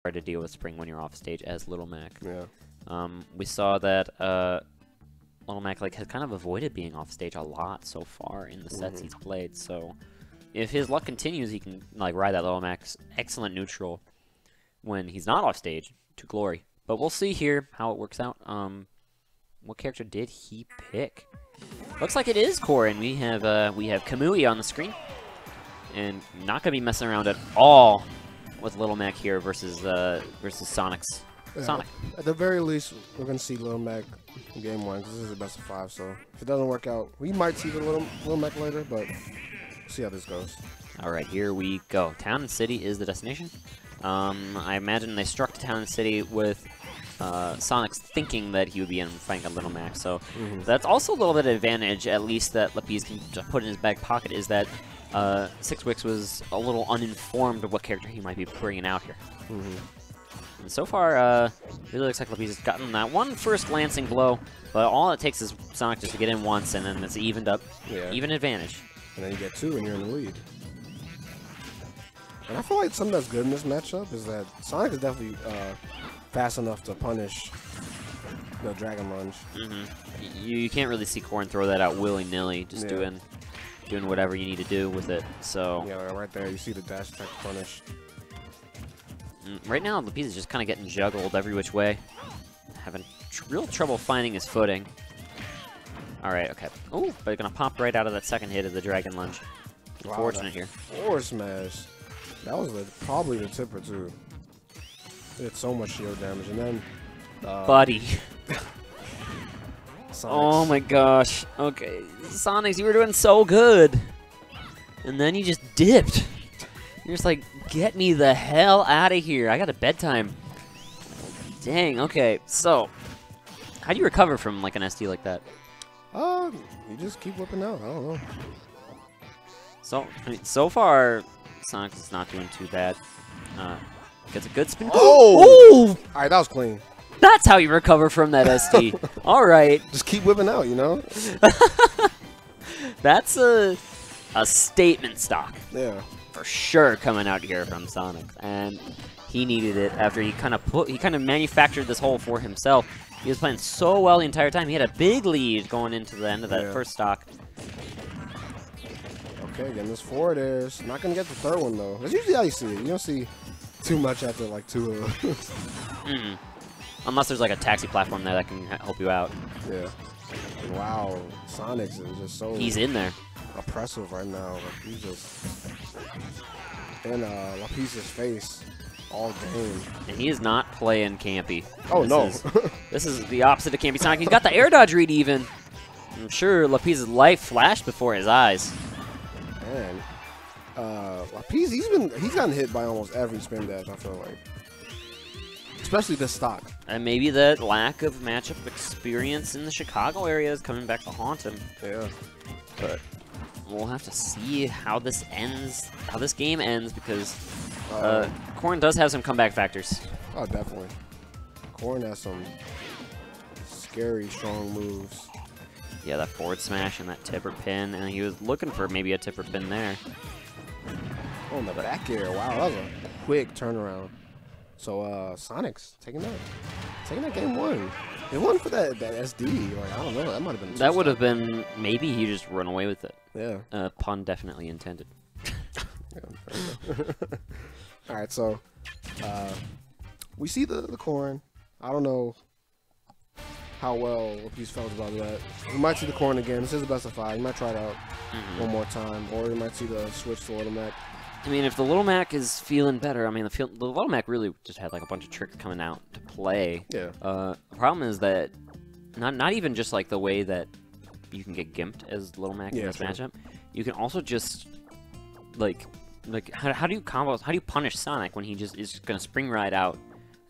hard to deal with Spring when you're off stage as Little Mac. Yeah. We saw that Little Mac has kind of avoided being off stage a lot so far in the sets he's played. So if his luck continues, he can ride that Little Mac's excellent neutral when he's not off stage to glory. But we'll see here how it works out. What character did he pick? Looks like it is Corrin. We have Kamui on the screen, and not gonna be messing around at all with Little Mac here versus Sonix. Yeah, Sonic. At the very least, we're gonna see Little Mac in game 1 because this is the best of 5. So if it doesn't work out, we might see the Little Mac later, but we'll see how this goes. All right, here we go. Town and City is the destination. I imagine they struck Town and City with Sonix thinking that he would be in fighting a Little Mac, so that's also a little bit of advantage, at least that Lapis can just put in his back pocket, is that Sixwix was a little uninformed of what character he might be bringing out here. And so far, it really looks like Lapis has gotten that one first lancing blow, but all it takes is Sonic just to get in once, and then it's evened up, even advantage. And then you get 2 and you're in the lead. And I feel like something that's good in this matchup is that Sonic is definitely fast enough to punish the Dragon Lunge. You can't really see Corrin throw that out willy-nilly, just doing whatever you need to do with it. So yeah, right there, you see the dash attack punish. Right now, Lapis is just kind of getting juggled every which way, having real trouble finding his footing. All right, okay. Oh, but gonna pop right out of that second hit of the Dragon Lunge. Wow, Fortunate here. Forward smash. That was probably the tipper too. It did so much shield damage, and then buddy. Sonix. Oh my gosh. Okay, Sonix, you were doing so good, and then you just dipped. You're just like, get me the hell out of here. I got a bedtime. Dang. Okay. So, how do you recover from an SD like that? You just keep whipping out. I don't know. So, I mean, so far, Sonix is not doing too bad. Gets a good spin. Oh! All right, that was clean. That's how you recover from that SD. All right. Just keep whipping out, you know? That's a statement stock. Yeah. For sure coming out here from Sonix. And he needed it after he kind of manufactured this hole for himself. He was playing so well the entire time. He had a big lead going into the end of that first stock. Okay, getting this forward air. Not going to get the third one, though. That's usually how you see it. You don't see too much after, 2 of them. Unless there's, a taxi platform there that can help you out. Yeah. Wow. Sonix is just so... He's in there. Oppressive right now. He's just... in Lapis's face all game. And he is not playing campy. Oh, This is the opposite of campy Sonic. He's got the air dodge read even. I'm sure Lapis's life flashed before his eyes. Man, Lapis, he's gotten hit by almost every spin dash, I feel like. Especially this stock. And maybe that lack of matchup experience in the Chicago area is coming back to haunt him. Yeah. But we'll have to see how this ends, how this game ends, because Corrin does have some comeback factors. Oh, definitely. Corrin has some scary, strong moves. Yeah, that forward smash and that tipper pin, and he was looking for maybe a tipper pin there. Oh, and the back air. Wow, that was a quick turnaround. So, Sonix taking that game 1. It wasn't for that SD. I don't know. That might have been. That would have been, maybe he just run away with it. Yeah. Pun definitely intended. All right, so we see the Corrin. I don't know how well Lapis felt about that. We might see the Corrin again. This is the best of 5. You might try it out one more time, or you might see the switch to Little Mac. I mean, if the Little Mac is feeling better, I mean, the Little Mac really just had a bunch of tricks coming out to play. Yeah. The problem is that not even just the way that you can get gimped as Little Mac in this matchup. You can also just how do you combos? How do you punish Sonic when he just is gonna spring ride out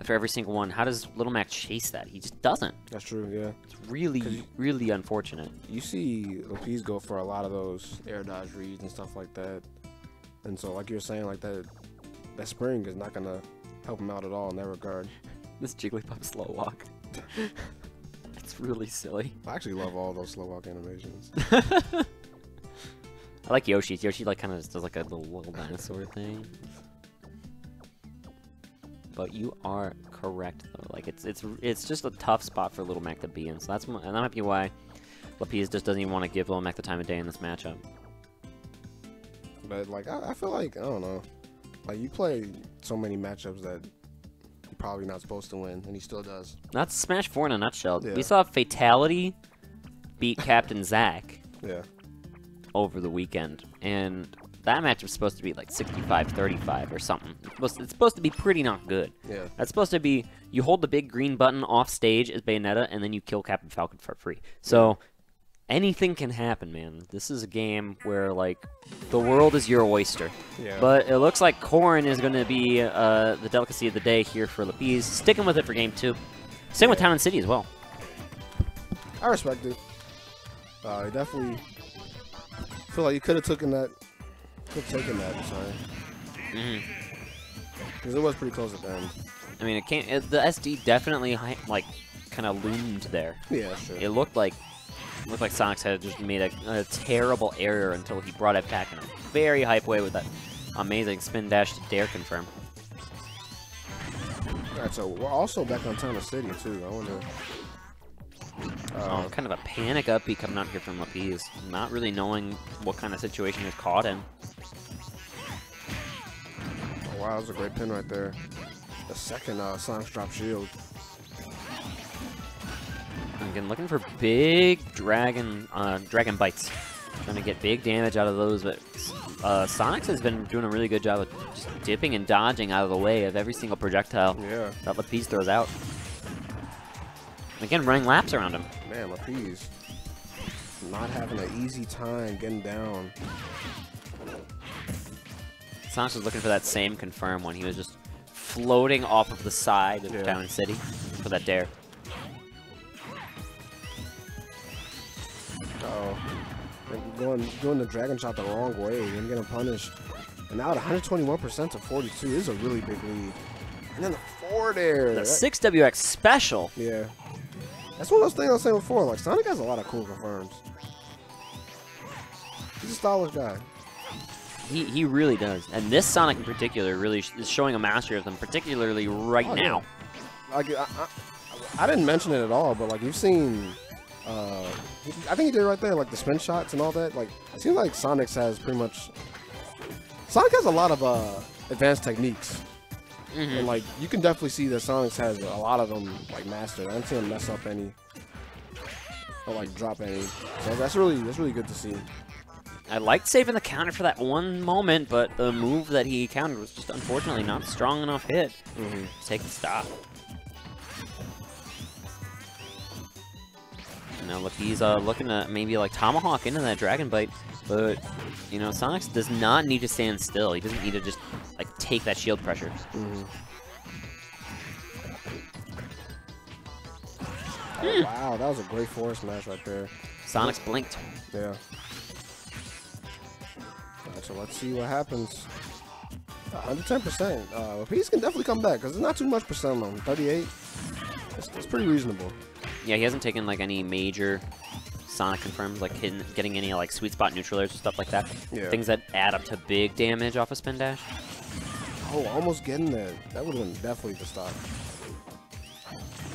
after every single one? How does Little Mac chase that? He just doesn't. That's true. Yeah. It's really, really unfortunate. You see Lapis go for a lot of those air dodge reads and stuff like that. And so, like you were saying, that spring is not gonna help him out at all in that regard. This Jigglypuff slow walk. It's really silly. I actually love all those slow walk animations. I like Yoshi's. Yoshi kind of does a little dinosaur thing. but you are correct though. Like it's just a tough spot for Little Mac to be in. So and that might be why Lapis just doesn't even want to give Little Mac the time of day in this matchup. But like I feel like I don't know, like you play so many matchups that you're probably not supposed to win, and he still does. That's Smash 4 in a nutshell. Yeah. We saw Fatality beat Captain Zach Yeah. over the weekend, and that match was supposed to be like 65-35 or something. It's supposed to be pretty not good. Yeah. That's supposed to be you hold the big green button off stage as Bayonetta, and then you kill Captain Falcon for free. So anything can happen, man. This is a game where like the world is your oyster. Yeah. But it looks like Corrin is going to be the delicacy of the day here for Lapis, sticking with it for game 2. Same with Town and City as well. I respect it. I definitely feel like you could have taken that. Sorry. Because it was pretty close at the end. I mean, the SD definitely like kind of loomed there. Yeah, sure. It looked like Sonix had just made a terrible error until he brought it back in a very hype way with that amazing spin dash to dare confirm. Alright, so we're also back on Town and City too. I wonder. Kind of a panic upbeat coming out here from Lapis, not really knowing what kind of situation he's caught in. Oh, wow, that was a great pin right there. The second Sonix drop shield. Again, looking for big dragon bites. Trying to get big damage out of those, but Sonix has been doing a really good job of just dipping and dodging out of the way of every single projectile that Lapis throws out. Again, running laps around him. Man, Lapis not having an easy time getting down. Sonix was looking for that same confirm when he was just floating off of the side of Town and City for that dare. Uh-oh. Doing the dragon shot the wrong way and getting punished. And now at 121% to 42 is a really big lead. And then the forward air. The 6WX special. Yeah. That's one of those things I was saying before. Like, Sonic has a lot of cool confirms. He's a stylish guy. He really does. And this Sonic in particular really is showing a mastery of them, particularly right now. Like, I didn't mention it at all, but like you've seen, I think he did right there, like the spin shots and all that. Like, it seems like Sonix has pretty much. Sonic has a lot of advanced techniques. And like you can definitely see that Sonix has a lot of them like mastered. I haven't seen him mess up any or like drop any. So that's really good to see. I liked saving the counter for that one moment, but the move that he countered was just unfortunately not strong enough hit to take the stop. Now look, he's looking to maybe like tomahawk into that dragon bite, but you know Sonix does not need to stand still. He doesn't need to just like take that shield pressure. Oh, wow, that was a great forward smash right there. Sonix blinked. Yeah. Alright, so let's see what happens. 110%. Lapis can definitely come back because there's not too much percent on him. 38. It's pretty reasonable. Yeah, he hasn't taken like any major Sonic confirms, like getting any like sweet spot neutralers or stuff like that. Yeah. Things that add up to big damage off a spin dash. Oh, almost getting there. That would have been definitely the stop.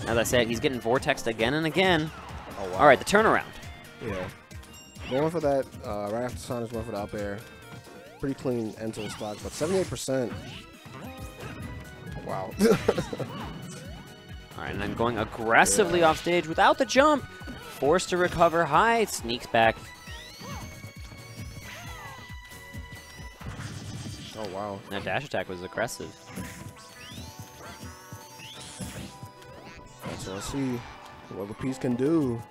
As I said, he's getting vortexed again and again. Oh, wow. All right, the turnaround. Yeah. Going for that right after Sonix went for the up air. Pretty clean end to the stock, but 78%. Wow. All right, and then going aggressively off stage without the jump. Forced to recover high, sneaks back. Oh, wow. That dash attack was aggressive. So let's see what Lapis can do.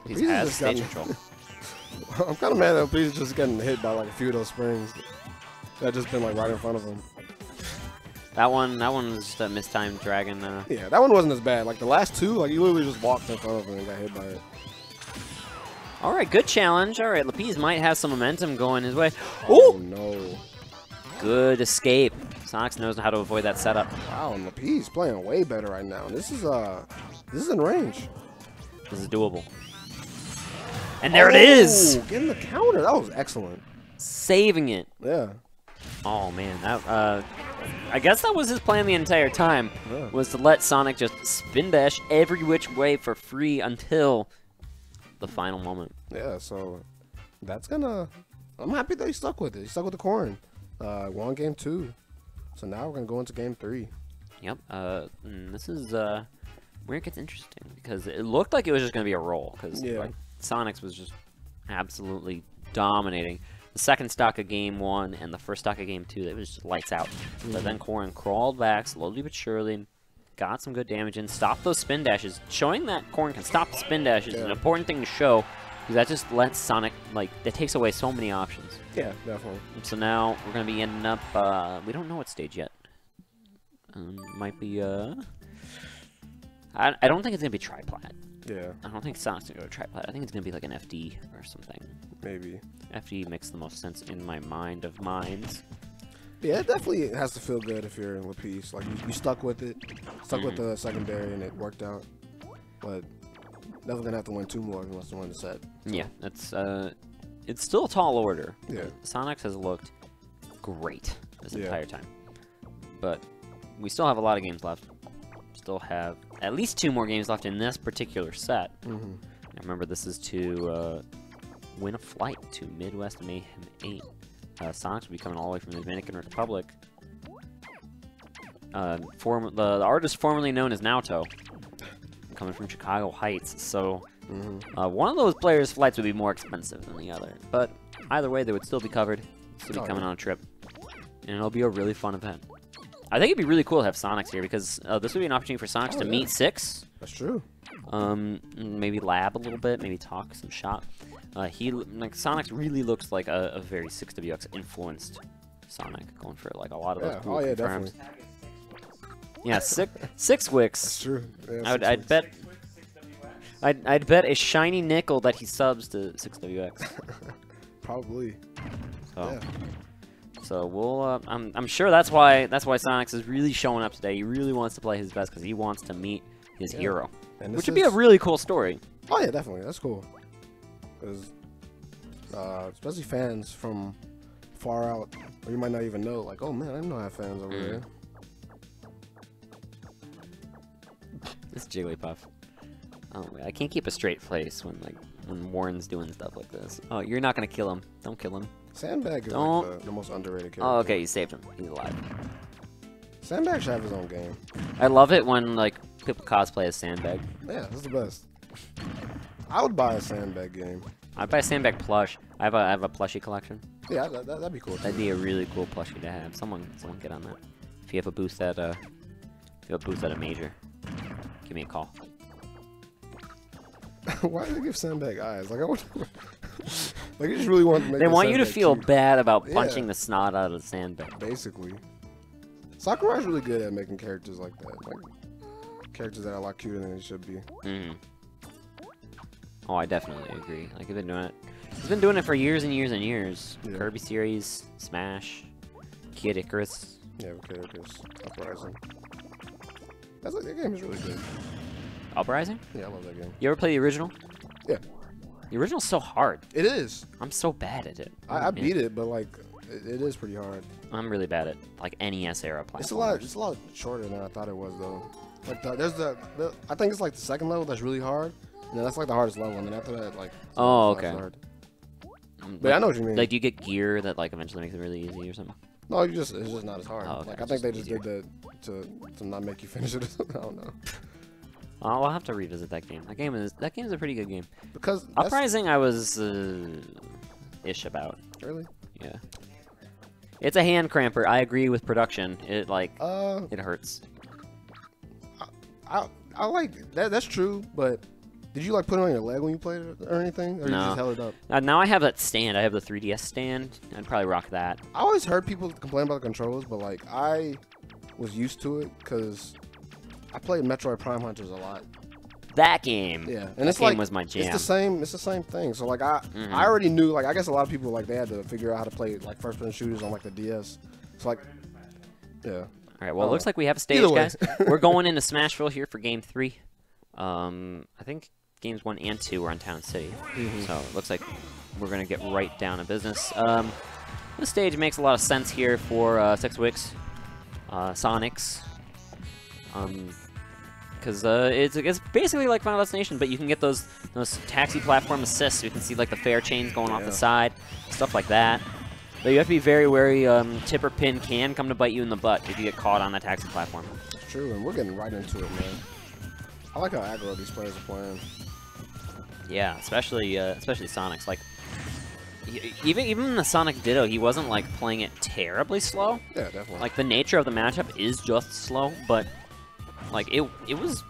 He has stage control. I'm kind of mad that Lapis is just getting hit by like a few of those springs that just been like right in front of him. That one was just a mistimed dragon. Yeah, that one wasn't as bad. Like the last two, like you literally just walked in front of him and got hit by it. All right, good challenge. All right, Lapis might have some momentum going his way. Oh, no. Good escape. Sonix knows how to avoid that setup. Wow, and Lapis playing way better right now. This is in range. This is doable. And there it is! Getting the counter. That was excellent. Saving it. Yeah. Oh, man. That I guess that was his plan the entire time, was to let Sonic just spin dash every which way for free until the final moment. Yeah, so that's gonna... I'm happy that he stuck with it. He stuck with the Corrin. Won game 2. So now we're gonna go into game 3. Yep. This is where it gets interesting, because it looked like it was just gonna be a roll, because like, Sonix was just absolutely dominating. The second stock of game 1 and the first stock of game 2, it was just lights out. But then Corrin crawled back slowly but surely, got some good damage in, stopped those spin dashes. Showing that Corrin can stop the spin dashes is an important thing to show, because that just lets Sonic, like, that takes away so many options. Yeah, definitely. So now we're going to be ending up, we don't know what stage yet. Might be, I don't think it's going to be triplat. Yeah. I don't think Sonic's going to go to triplat. I think it's going to be like an FD or something. Maybe. FD makes the most sense in my mind of minds. Yeah, it definitely has to feel good if you're in Lapis. Like, you stuck with it. Stuck with the secondary and it worked out. But definitely going to have to win 2 more if he wants to win the set. So. Yeah, that's, it's still a tall order. Yeah. Sonix has looked great this entire time. But we still have a lot of games left. Still have at least 2 more games left in this particular set. And remember, this is to win a flight to Midwest Mayhem 8. Sonix will be coming all the way from the Dominican Republic. The artist formerly known as Naoto, coming from Chicago Heights. So one of those players' flights would be more expensive than the other. But either way, they would still be covered. Still be coming on a trip. And it'll be a really fun event. I think it'd be really cool to have Sonix here, because this would be an opportunity for Sonix to meet Six. That's true. Maybe lab a little bit, maybe talk some shop. Sonix really looks like a very 6WX influenced Sonic, going for like a lot of those cool confirms. Definitely. Yeah, 6WX. That's true. Yeah, I'd bet a shiny nickel that he subs to 6WX. Probably. So. Yeah. So we'll. I'm sure that's why Sonix is really showing up today. He really wants to play his best because he wants to meet his hero, which would be a really cool story. Oh yeah, definitely. That's cool. Because especially fans from far out, or you might not even know. Like, oh man, I didn't know I have fans over there. This Jigglypuff. Oh, I can't keep a straight face when Warren's doing stuff like this. Oh, you're not gonna kill him. Don't kill him. Sandbag is like the most underrated character. Oh, okay, you saved him. He's alive. Sandbag should have his own game. I love it when like people cosplay as Sandbag. Yeah, that's the best. I would buy a Sandbag game. I'd buy a Sandbag plush. I have a plushie collection. Yeah, that'd be cool. That'd be a really cool plushie to have. Someone get on that. If you have a boost at a major, give me a call. Why do they give Sandbag eyes? Like I want. Like you just really want to make. They want you to feel bad about punching the snot out of the Sandbag. Basically, Sakurai's really good at making characters like that. Like characters that are a lot cuter than they should be. Oh, I definitely agree. Like he's been doing it. He's been doing it for years and years and years. Yeah. Kirby series, Smash, Kid Icarus. Yeah, Kid Icarus, Uprising. That game is really good. Uprising? Yeah, I love that game. You ever play the original? Yeah. The original's so hard. It is. I'm so bad at it. I beat it, but like, it is pretty hard. I'm really bad at like NES era It's platformers. a lot shorter than I thought it was though. Like there's I think it's like the second level that's really hard, and then that's like the hardest level, and then after that like. Oh, okay. Hard. But I know what you mean. Like, do you get gear that like eventually makes it really easy or something? No, it's just not as hard. Oh, okay. Like I think they just did that to not make you finish it. I don't know. I'll have to revisit that game. That game is a pretty good game. Because Uprising, I was ish about. Really? Yeah. It's a hand cramper. I agree with production. It like it hurts. I like that. That's true. But did you like put it on your leg when you played it or anything, or you just held it up? Now I have that stand. I have the 3DS stand. I'd probably rock that. I always heard people complain about the controllers, but like I was used to it because I played Metroid Prime Hunters a lot. That game. Yeah, and that game was my jam. It's the same thing. So like I already knew. Like I guess a lot of people like they had to figure out how to play like first-person shooters on like the DS. So like, yeah. All right. Well, it looks like we have a stage, guys. We're going into Smashville here for Game 3. I think Games 1 and 2 are on Town City. So it looks like we're gonna get right down to business. This stage makes a lot of sense here for 6WX. Sonix. Because it's basically like Final Destination, but you can get those taxi platform assists. You can see like the fair chains going off the side, stuff like that. But you have to be very wary. Tip or pin can come to bite you in the butt if you get caught on that taxi platform. It's true, and we're getting right into it, man. I like how aggro these players are playing. Yeah, especially Sonix. Like even the Sonic Ditto, he wasn't like playing it terribly slow. Yeah, definitely. Like the nature of the matchup is just slow, but like there was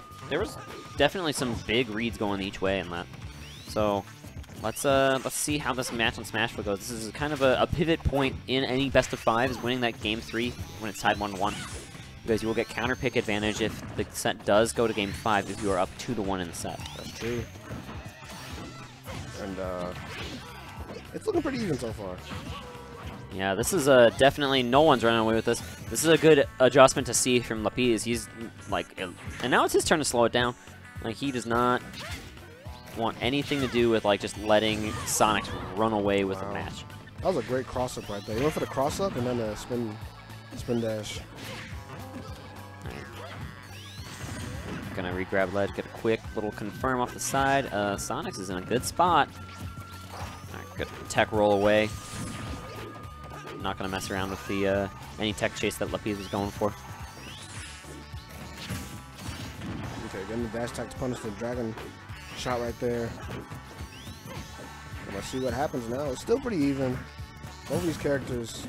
definitely some big reads going each way in that. So let's see how this match on Smashville goes. This is kind of a pivot point in any best of 5 is winning that game 3 when it's tied 1-1. Because you will get counter pick advantage if the set does go to game 5 if you are up 2-1 in the set. That's true. And it's looking pretty even so far. Yeah, this is definitely no one's running away with this. This is a good adjustment to see from Lapis. He's like, and now it's his turn to slow it down. Like he does not want anything to do with like just letting Sonix run away with the match. That was a great cross up right there. He went for the cross up and then a spin dash. Gonna re-grab ledge, get a quick little confirm off the side. Sonix is in a good spot. Alright, good tech roll away. Not gonna mess around with the any tech chase that Lapis was going for. Okay, getting the dash tech to punish the dragon shot right there. And let's see what happens now. It's still pretty even. Both of these characters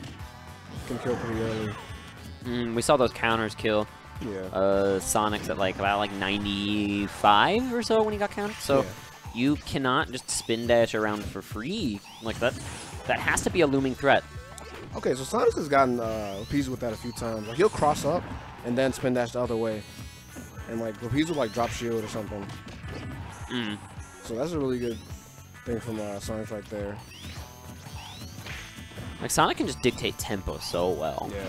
can kill pretty early. We saw those counters kill. Yeah. Sonix at like about like 95 or so when he got countered. So you cannot just spin dash around for free like that. That has to be a looming threat. Okay, so Sonix has gotten appeased with that a few times. Like he'll cross up and then spin dash the other way, and like Lapis will like drop shield or something. So that's a really good thing from Sonix right there. Like Sonic can just dictate tempo so well. Yeah.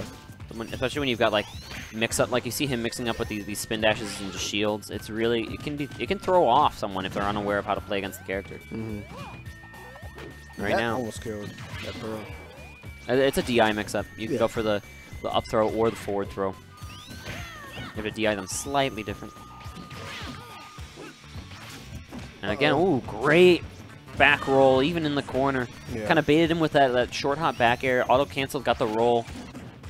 Especially when you've got like mix up, like you see him mixing up with these spin dashes and just shields. It's really it can throw off someone if they're unaware of how to play against the character. Right now, almost killed that throw. It's a DI mix-up. You can go for the up throw or the forward throw. You have to DI them slightly different. And again, ooh, great back roll, even in the corner. Kind of baited him with that short hop back air. Auto-canceled, got the roll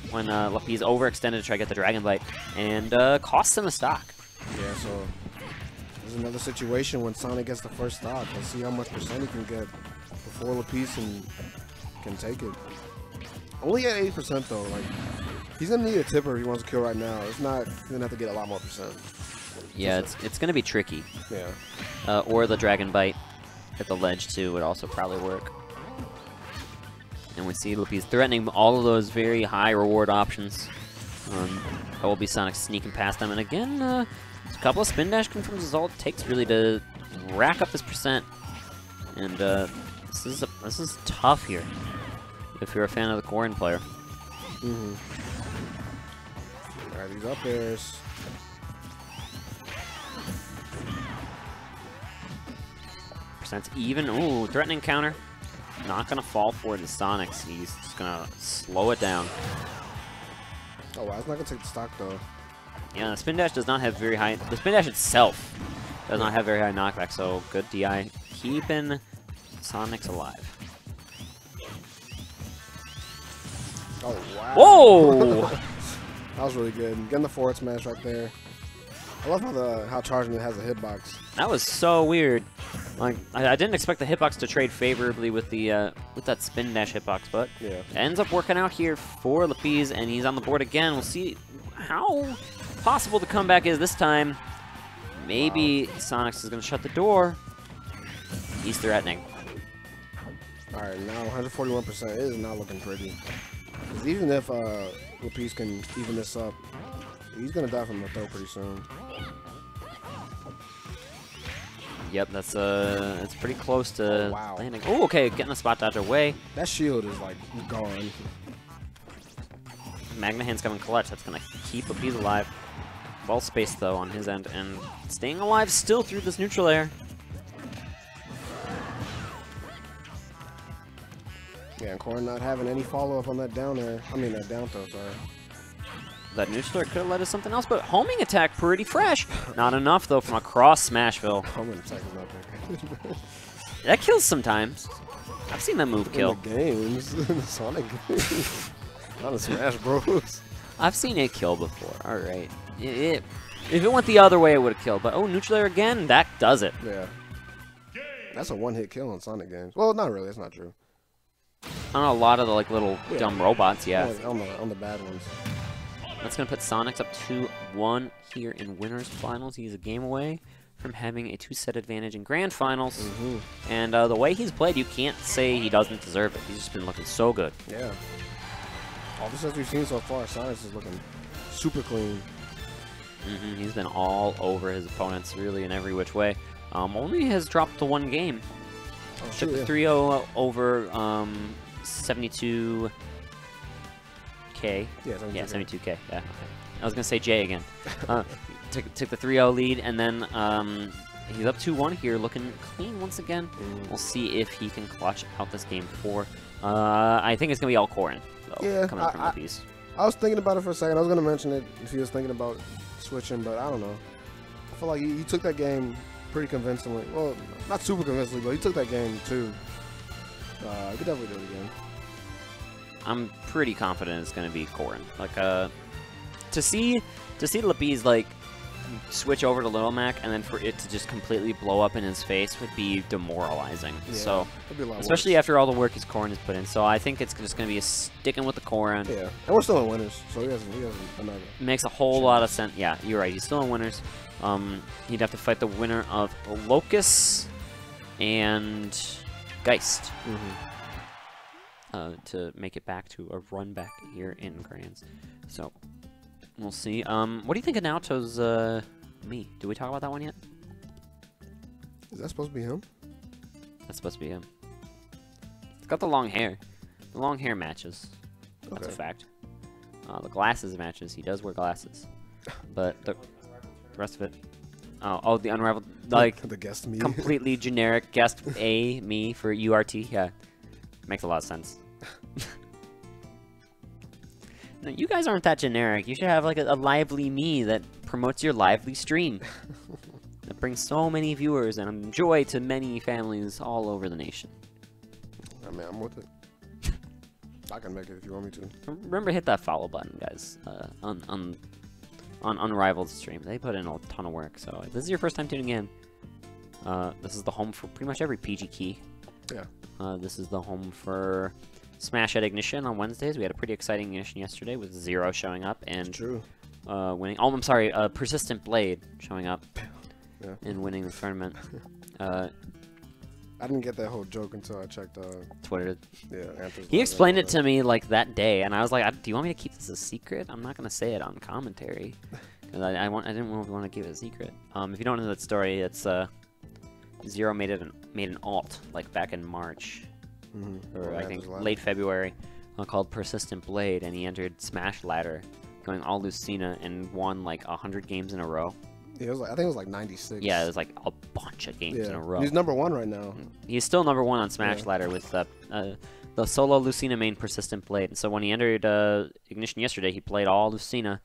when Lapis overextended to try to get the Dragon Bite. And costs him a stock. Yeah, so there's another situation when Sonic gets the first stock. Let's see how much percent he can get before Lapis can take it. Only at 80% though. Like he's gonna need a tipper if he wants to kill right now. It's not. He's gonna have to get a lot more percent. Yeah, it's gonna be tricky. Yeah. Or the Dragon Bite at the ledge too would also probably work. And we see Lapis threatening all of those very high reward options. That will be Sonic sneaking past them. And again, a couple of spin dash confirms is all it takes really to rack up this percent. And this is tough here if you're a fan of the Corrin player. Alright, these up airs. Percent's even. Ooh, threatening counter. Not gonna fall for the Sonix. He's just gonna slow it down. Oh wow, it's not gonna take the stock though. Yeah, the spin dash does not have very high. The spin dash itself does not have very high knockback. So good DI, keeping Sonix alive. Oh wow! Whoa! That was really good. Getting the forward smash right there. I love how charging it has a hitbox. That was so weird. Like I didn't expect the hitbox to trade favorably with the with that spin dash hitbox, but it ends up working out here for Lapis, and he's on the board again. We'll see how possible the comeback is this time. Maybe Sonix is going to shut the door. He's threatening. All right, now 141% is not looking pretty. Because even if Lapis can even this up, he's going to die from the throw pretty soon. Yep, that's it's pretty close to landing. Oh, okay, getting the spot dodge away. That shield is like gone. Magna Hand's coming clutch. That's gonna keep Lapis alive. Well spaced though on his end, and staying alive still through this neutral air. Yeah, and Corrin not having any follow up on that down air. I mean that down throw, sorry. that neutral could have led to something else, but homing attack pretty fresh. Not enough, though, from across Smashville. Homing attack is not very good. That kills sometimes. I've seen that move kill. In the games. In the Sonic games. Not in Smash Bros. I've seen it kill before. All right. If it went the other way, it would have killed. But, oh, neutral air again? That does it. Yeah. That's a one-hit kill on Sonic games. Well, not really. That's not true. On a lot of the like little dumb robots, yeah. On the bad ones. That's going to put Sonix up 2-1 here in winners finals. He's a game away from having a 2-set advantage in grand finals. And the way he's played, you can't say he doesn't deserve it. He's just been looking so good. Yeah. All the sets we've seen so far, Sonix is looking super clean. He's been all over his opponents, really, in every which way. Only has dropped to 1 game. Took the 3-0 over 72K. Yeah, 72K. Yeah, okay. I was going to say J again. Took the 3-0 lead, and then he's up 2-1 here, looking clean once again. We'll see if he can clutch out this game 4. I think it's going to be all Corrin, though, yeah, coming from Lapis. I was thinking about it for a second. I was going to mention it if he was thinking about switching, but I don't know. I feel like he took that game pretty convincingly. Well, not super convincingly, but he took that game too. He could definitely do it again. I'm pretty confident it's going to be Corrin. Like, to see Lapis like switch over to Little Mac and then for it to just completely blow up in his face would be demoralizing. Yeah, so, especially after all the work his Corrin has put in. So I think it's just going to be a sticking with the Corrin. Yeah, and we're still in winners, so he has another. Makes a whole lot of sense. Yeah, you're right. He's still in winners. He'd have to fight the winner of Locus and Geist to make it back to a run back here in Grands. So we'll see. What do you think of Naoto's me? Did we talk about that one yet? Is that supposed to be him? That's supposed to be him. It's got the long hair. The long hair matches. That's a fact. The glasses matches. He does wear glasses. But the rest of it... Oh, the Unrivaled... Like, the guest me. Completely generic guest A, me for URT. Yeah. Makes a lot of sense. No, you guys aren't that generic. You should have like a lively me that promotes your lively stream. That brings so many viewers and joy to many families all over the nation. I mean, I'm with it. I can make it if you want me to. Remember, hit that follow button, guys. On Unrivaled stream, they put in a ton of work. So if this is your first time tuning in, this is the home for pretty much every PG key. Yeah. This is the home for Smash at Ignition on Wednesdays. We had a pretty exciting Ignition yesterday with Zero showing up and winning. Oh, I'm sorry, Persistent Blade showing up and winning the tournament. I didn't get that whole joke until I checked Twitter. Yeah, he explained it to me like that day, and I was like, "Do you want me to keep this a secret? I'm not gonna say it on commentary because I didn't want to give it a secret." If you don't know that story, it's Zero made an alt like back in March. Or I think late February, called Persistent Blade, and he entered Smash Ladder, going all Lucina and won like 100 games in a row. Yeah, it was like, I think it was like 96. Yeah, it was like a bunch of games in a row. He's #1 right now. He's still #1 on Smash Ladder with the solo Lucina main Persistent Blade. And so when he entered Ignition yesterday, he played all Lucina,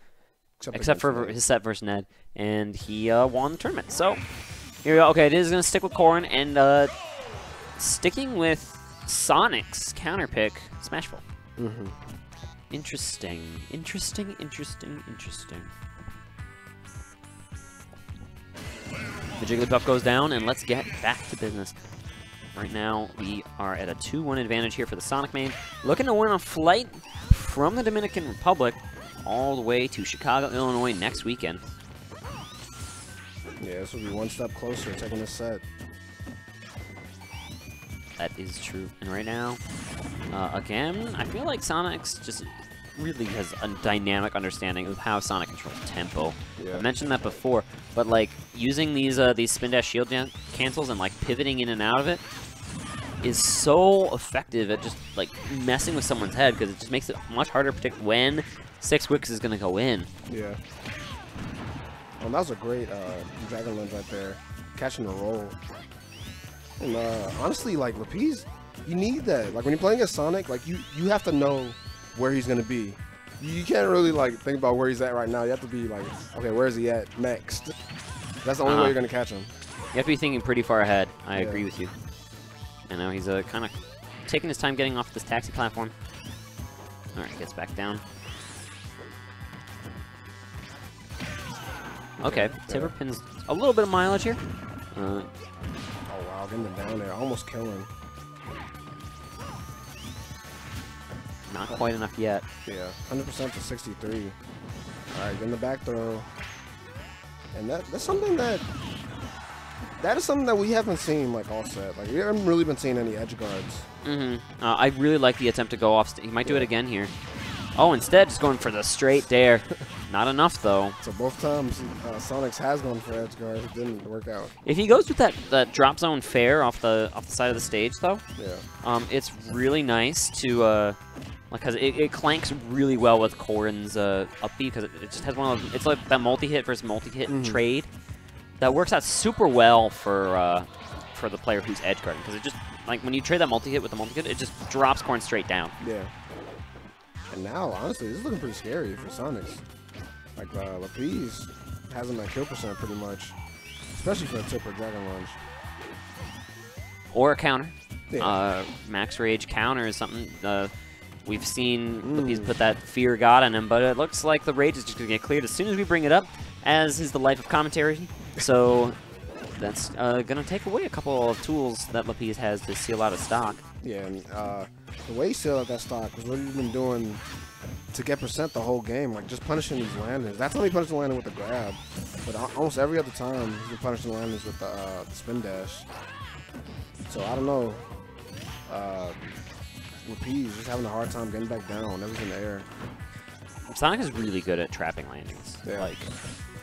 except for his set versus Ned, and he won the tournament. So here we go. Okay, it is going to stick with Corrin, and sticking with Sonix counterpick Smashville. Interesting. The Jigglypuff goes down, and let's get back to business. Right now, we are at a 2-1 advantage here for the Sonic main. Looking to win a flight from the Dominican Republic all the way to Chicago, Illinois next weekend. Yeah, this will be one step closer, taking this set. That is true. And right now, again, I feel like Sonix just really has a dynamic understanding of how Sonic controls tempo. Yeah. I mentioned that before, but like using these spin dash shield cancels and like pivoting in and out of it is so effective at just like messing with someone's head, because it just makes it much harder to predict when 6 wicks is going to go in. Yeah. Oh, that was a great Dragon Lens right there, catching the roll. And honestly, like Lapis, you need that. Like when you're playing against Sonic, like you have to know where he's gonna be. you can't really like think about where he's at right now. You have to be like, okay, where is he at next? That's the only way you're gonna catch him. You have to be thinking pretty far ahead. I agree with you. And now he's kind of taking his time getting off this taxi platform. All right, gets back down. Okay, Tipper pins a little bit of mileage here. Oh wow, getting him down there, almost killing. Not quite enough yet. Yeah, 100% to 63. All right, getting the back throw. And that's something that is something that we haven't seen like all set. Like we haven't really been seeing any edge guards. I really like the attempt to go off. He might do it again here. Oh, instead just going for the straight dare. Not enough though. So both times Sonix has gone for edge guard. It didn't work out. If he goes with that drop zone fair off the side of the stage though, it's really nice to because it clanks really well with Corrin's up B because it just has one of those, it's like that multi-hit versus multi-hit trade that works out super well for the player who's edge guarding because it just like when you trade that multi-hit with the multi-hit, it just drops Corrin straight down. Yeah. And now, honestly, this is looking pretty scary for Sonix. Like Lapis has him at kill percent pretty much, especially for a Tipper Dragon Lunge. Or a counter. Yeah. Max Rage counter is something. We've seen Lapis put that Fear God on him, but it looks like the Rage is just going to get cleared as soon as we bring it up, as is the life of commentary. So that's going to take away a couple of tools that Lapis has to seal out of stock. Yeah, and the way he sealed out that stock was what he's been doing to get percent the whole game, like just punishing these landings. That's how he punished the landing with the grab, but almost every other time he's been punishing the landings with the spin dash. So I don't know. Lapis just having a hard time getting back down. Everything in the air. Sonic is really good at trapping landings. Yeah. Like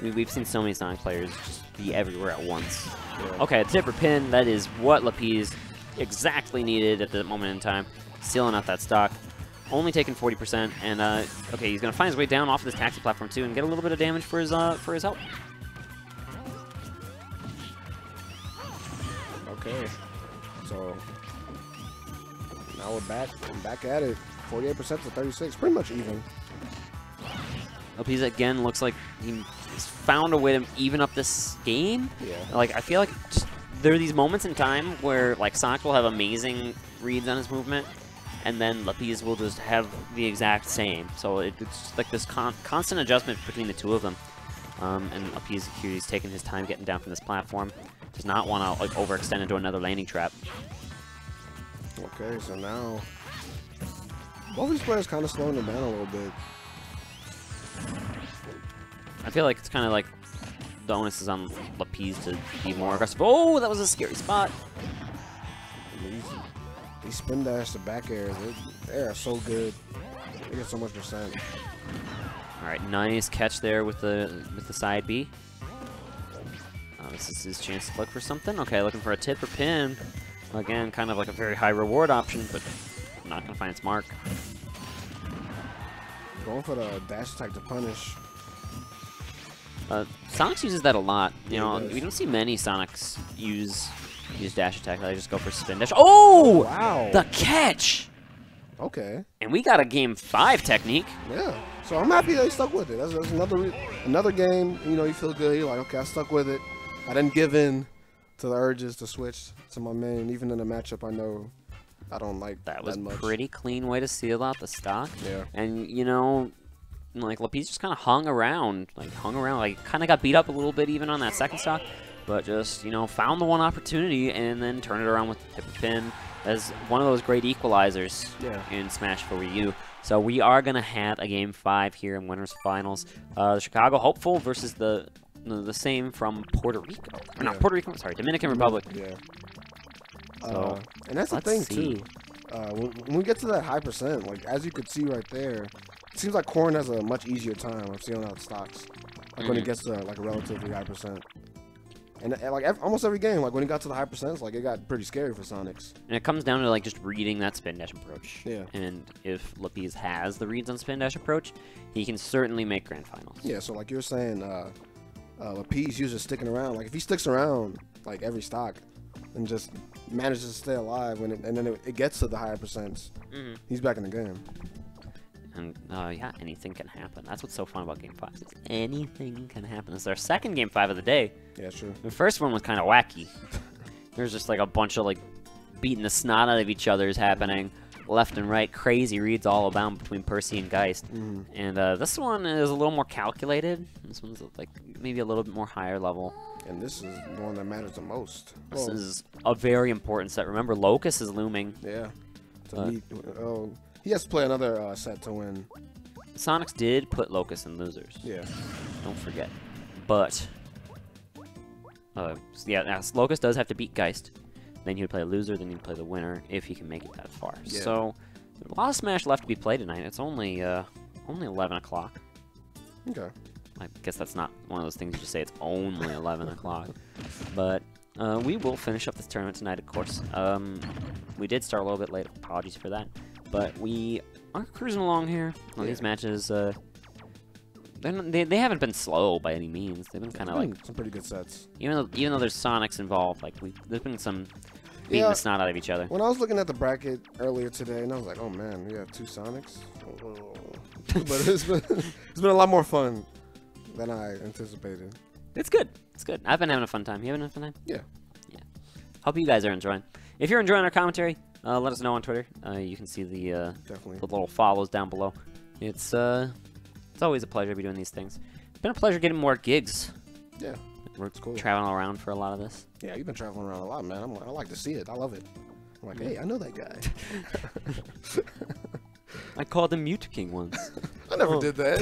we've seen so many Sonic players just be everywhere at once. Yeah. Okay, a Tipper pin. That is what Lapis exactly needed at the moment in time. Sealing out that stock. Only taking 40%, and okay, he's gonna find his way down off of this taxi platform too, and get a little bit of damage for his help. Okay, so now we're back at it. 48% to 36, pretty much even. Lapis again looks like he's found a way to even up this game. Yeah. Like I feel like there are these moments in time where like Sonic will have amazing reads on his movement, and then Lapis will just have the exact same. So it's like this constant adjustment between the two of them. And Lapis here, he's taking his time getting down from this platform. Does not want to like overextend into another landing trap. Okay, so now both these players kind of slowing it down a little bit. I feel like it's kind of like the onus is on Lapis to be more aggressive. Oh, that was a scary spot. These spin dash to back airs, they are so good. They get so much percent. All right, nice catch there with the side B. This is his chance to look for something. Okay, looking for a tip or pin. Again, kind of like a very high reward option, but not gonna find its mark. Going for the dash attack to punish. Sonix uses that a lot. You know, we don't see many Sonics use dash attack. They just go for spin dash. Oh! Wow. The catch! Okay. And we got a game 5 technique. Yeah. So I'm happy they stuck with it. That's another game. You know, you feel good. You're like, okay, I stuck with it. I didn't give in to the urges to switch to my main. Even in a matchup, I know I don't like that was much. Pretty clean way to seal out the stock. Yeah. And you know, like Lapis just kind of hung around, like kind of got beat up a little bit even on that second stock, but just found the one opportunity and then turned it around with the tip pin as one of those great equalizers in Smash for Wii U. So we are gonna have a game 5 here in winners finals. The Chicago Hopeful versus the same from Puerto Rico. Or not Puerto Rico. Sorry, Dominican Republic. Yeah. So and that's the thing too. When we get to that high percent, like as you could see right there, it seems like Corrin has a much easier time of sealing out stocks. Like when it gets to like a relatively high percent. And like almost every game, like when it got to the high percents, like it got pretty scary for Sonix. And it comes down to like just reading that spin dash approach. Yeah. And if Lapis has the reads on spin dash approach, he can certainly make grand finals. Yeah. So like you're saying, Lapis usually sticking around. Like if he sticks around like every stock and just manages to stay alive and then it gets to the higher percents, he's back in the game. And yeah, anything can happen. That's what's so fun about Game 5. Anything can happen. This is our second Game 5 of the day. Yeah, true. The first one was kind of wacky. There's just like a bunch of like beating the snot out of each other's happening left and right. Crazy reads all about between Percy and Geist. And this one is a little more calculated. This one's like maybe a little bit more higher level. And this is the one that matters the most. This is a very important set. Remember, Locust is looming. Yeah. He has to play another set to win. Sonix did put Locust in losers. Yeah. Don't forget. But yeah, Locust does have to beat Geist. Then he would play a loser, then he'd play the winner if he can make it that far. Yeah. So a lot of Smash left to be played tonight. It's only 11 o'clock. Okay. I guess that's not one of those things you just say it's only 11 o'clock. But we will finish up this tournament tonight, of course. We did start a little bit late. Apologies for that. But we are cruising along here. Well, these matches, they haven't been slow by any means. They've been kind of like some pretty good sets. Even though there's Sonix involved, like there's been some beating the snot out of each other. When I was looking at the bracket earlier today, and I was like, oh man, we have 2 Sonix. But it's been a lot more fun than I anticipated. It's good. It's good. I've been having a fun time. You having a fun time? Yeah. Yeah. Hope you guys are enjoying. If you're enjoying our commentary, let us know on Twitter. You can see the little follows down below. It's always a pleasure to be doing these things. It's been a pleasure getting more gigs. Yeah. We're cool. Traveling around for a lot of this. Yeah, you've been traveling around a lot, man. I like to see it. I love it. I'm like, hey, I know that guy. I called him Mute King once. I never did that.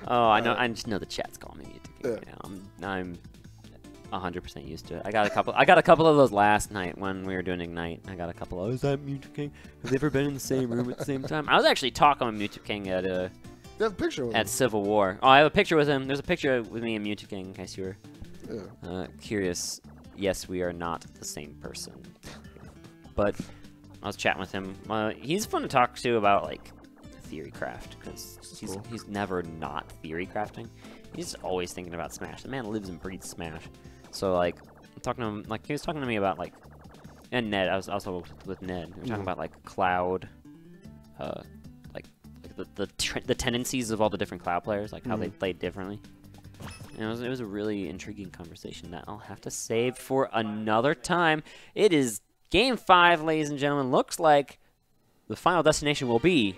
Oh, I know. I just know the chat's calling me Mute King. Yeah. You know, I'm 100% used to it. I got a couple of those last night when we were doing Ignite. I got a couple of, is that Mute King? Have they ever been in the same room at the same time? I was actually talking with Mute King at you have a picture with him. Civil War. Oh, I have a picture with him. There's a picture with me and Mute King, in case you were curious. Yes, we are not the same person. But I was chatting with him. He's fun to talk to about like theory craft, because he's never not theory crafting. He's always thinking about Smash. The man lives and breathes Smash. So like, I'm talking to him, like he was talking to me about like, and Ned. I was also with Ned. We were talking about like Cloud, like the tendencies of all the different Cloud players, like how they played differently. And it was a really intriguing conversation that I'll have to save for another time. It is Game 5, ladies and gentlemen. Looks like the final destination will be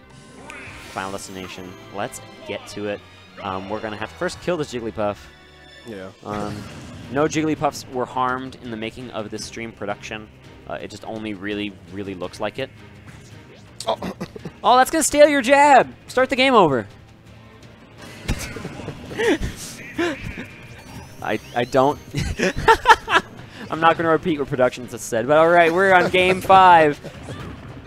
Final Destination. Let's get to it. We're going to have to first kill this Jigglypuff. Yeah. No Jigglypuffs were harmed in the making of this stream production. It just only really, really looks like it. Oh, oh, that's going to steal your jab. Start the game over. I don't... I'm not going to repeat what Productions has said, but all right, we're on Game 5.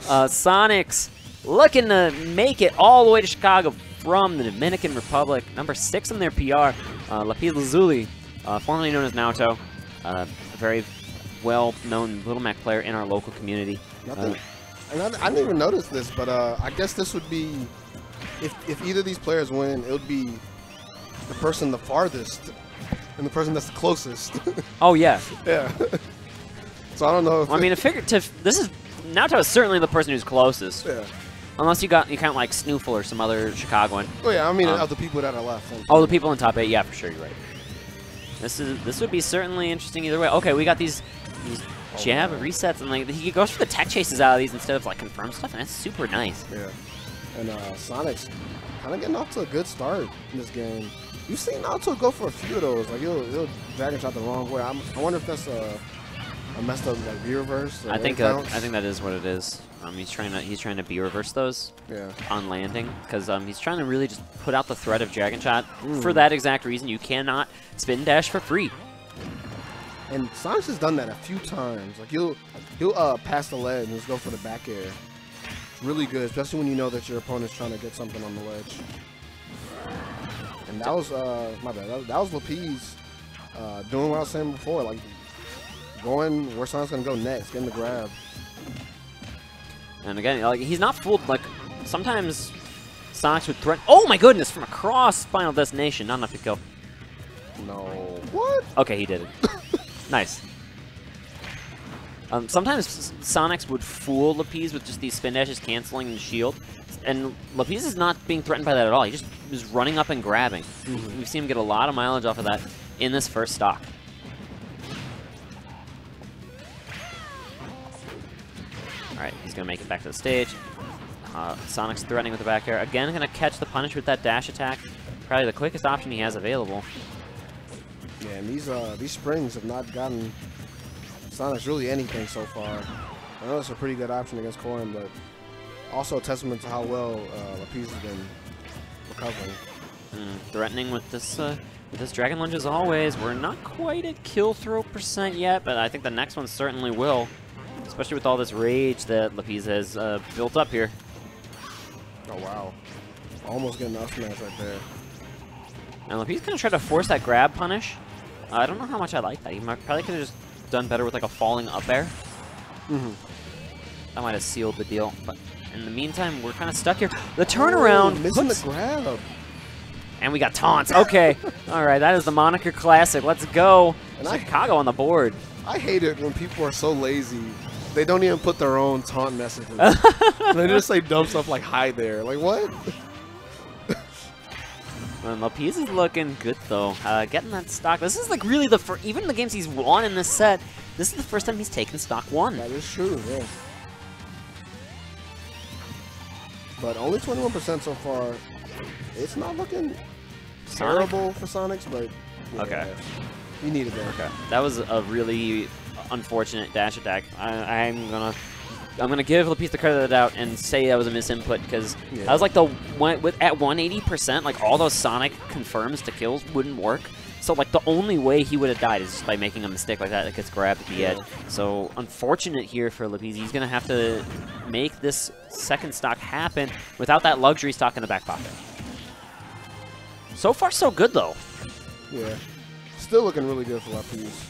Sonix looking to make it all the way to Chicago from the Dominican Republic. Number 6 in their PR, Lapis Lazuli, formerly known as Naoto, a very well-known Little Mac player in our local community. And I didn't even notice this, but I guess this would be, if either of these players win, it would be the person the farthest and the person that's the closest. Oh yeah. Yeah. So I don't know. Well, I mean, Naoto is certainly the person who's closest. Yeah. Unless you count like Snoofle or some other Chicagoan. Oh yeah, I mean of the people that are left. Oh, the people in top 8. Yeah, for sure, you're right. This would be certainly interesting either way. Okay, we got these jab resets, and like he goes for the tech chases out of these instead of like confirm stuff, and that's super nice. Yeah. And Sonix kind of getting off to a good start in this game. You've seen Naoto go for a few of those. Like he'll Dragon Shot the wrong way. I wonder if that's a messed up like B reverse. I think that is what it is. He's trying to B reverse those on landing, because he's trying to really just put out the threat of Dragon Shot for that exact reason. You cannot spin dash for free. And Sonix has done that a few times. Like he'll pass the ledge and just go for the back air. It's really good, especially when you know that your opponent's trying to get something on the ledge. And that was my bad. That was Lapis doing what I was saying before, like going where Sonic's gonna go next, getting the grab. And again, like he's not fooled. Like sometimes Sonix would threaten. Oh my goodness! From across Final Destination, not enough to kill. No. What? Okay, he did it. Nice. Sometimes Sonix would fool Lapis with just these spin dashes canceling the shield, and Lapis is not being threatened by that at all. He just is running up and grabbing. We've seen him get a lot of mileage off of that in this first stock. Alright, he's going to make it back to the stage. Sonic's threatening with the back air. Again, going to catch the punish with that dash attack. Probably the quickest option he has available. Yeah, and these springs have not gotten Sonix really anything so far. I know it's a pretty good option against Corrin, but also a testament to how well Lapis has been recovering. Threatening with this Dragon Lunge as always. We're not quite at kill throw % yet, but I think the next one certainly will. Especially with all this rage that Lapis has built up here. Oh, wow. Almost getting up smash right there. And Lapis kind of tried to force that grab punish. I don't know how much I like that. He probably could have just done better with like a falling up air. That might have sealed the deal. But in the meantime, we're kind of stuck here. The turnaround. Missing the grab. And we got taunts. Okay. All right. That is the Moniker Classic. Let's go. And Chicago on the board. I hate it when people are so lazy. They don't even put their own taunt messages. They just say dumb stuff like "hi there." Like what? And Lapis is looking good though. Getting that stock. This is like really the first. Even the games he's won in this set, this is the first time he's taken stock 1. That is true. Yeah. But only 21% so far. It's not looking terrible for Sonix, but yeah, okay. You needed that. Okay. That was a really unfortunate dash attack. I'm gonna give Lapis the credit of the doubt and say that was a misinput because that was like at 180%, like all those Sonic confirms to kills wouldn't work. So like the only way he would have died is just by making a mistake like that gets grabbed at the edge. So unfortunate here for Lapis. He's gonna have to make this second stock happen without that luxury stock in the back pocket. So far so good though. Yeah. Still looking really good for Lapis.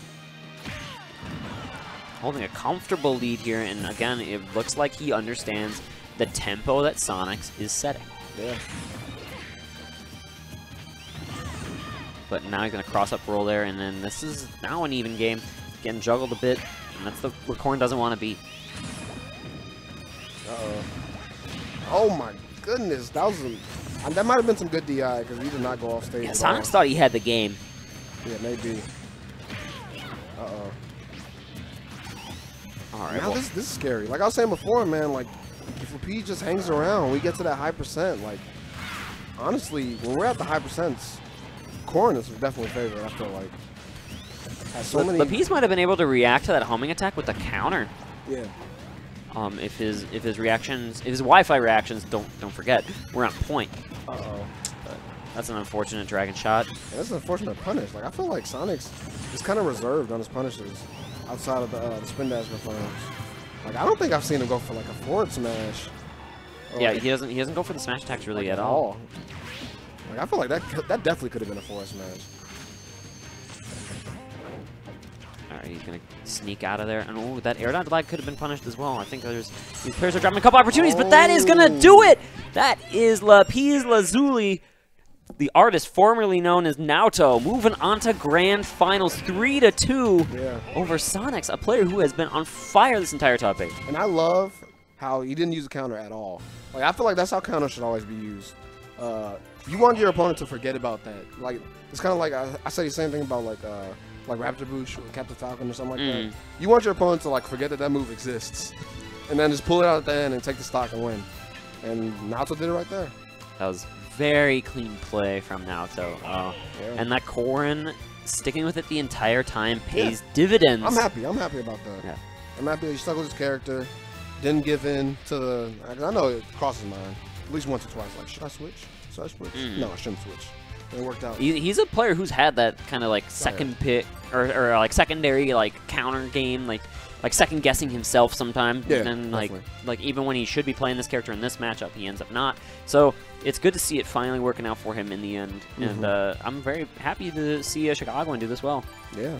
Holding a comfortable lead here, and again, it looks like he understands the tempo that Sonix is setting. Yeah. But now he's going to cross up roll there, and then this is now an even game. Getting juggled a bit, and that's where Corrin doesn't want to be. Uh-oh. Oh my goodness, that was that might have been some good DI because he did not go off stage. Yeah, Sonix thought he had the game. Yeah, maybe. Uh-oh. All right. Now this is scary. Like I was saying before, man, like if Lapis just hangs around, we get to that high percent. Like honestly, when we're at the high percents, Corrin is definitely favorite. I feel like. Has so many. Lapis might have been able to react to that homing attack with the counter. Yeah. If his Wi-Fi reactions don't forget, we're on point. Uh-oh. That's an unfortunate dragon shot. Yeah, that's an unfortunate punish. Like I feel like Sonix is kind of reserved on his punishes outside of the spin dash confirms. Like I don't think I've seen him go for like a forward smash. Yeah, he doesn't go for the smash attacks really at all. Like I feel like that definitely could have been a forward smash. All right, he's gonna sneak out of there, and oh, that air dodge lag could have been punished as well. I think these players are dropping a couple opportunities, but that is gonna do it. That is Lapis Lazuli, the artist formerly known as Naoto, moving on to grand finals 3-2 over Sonix, a player who has been on fire this entire top 8. And I love how he didn't use a counter at all. Like I feel like that's how counters should always be used. You want your opponent to forget about that. Like it's kind of like I say the same thing about like Raptor Boosh or Captain Falcon or something like that. You want your opponent to like forget that move exists, and then just pull it out at the end and take the stock and win. And Naoto did it right there. That was very clean play from Naoto. And that Corrin sticking with it the entire time pays dividends. I'm happy about that. Yeah. I'm happy that he stuck with his character, didn't give in to the. I know it crosses his mind at least once or twice. Like, should I switch? Should I switch? No, I shouldn't switch. And it worked out. He's a player who's had that kind of like second pick or like secondary like counter game, like second guessing himself sometimes. Yeah, and like even when he should be playing this character in this matchup, he ends up not. So it's good to see it finally working out for him in the end. And I'm very happy to see Chicagoan do this well. Yeah.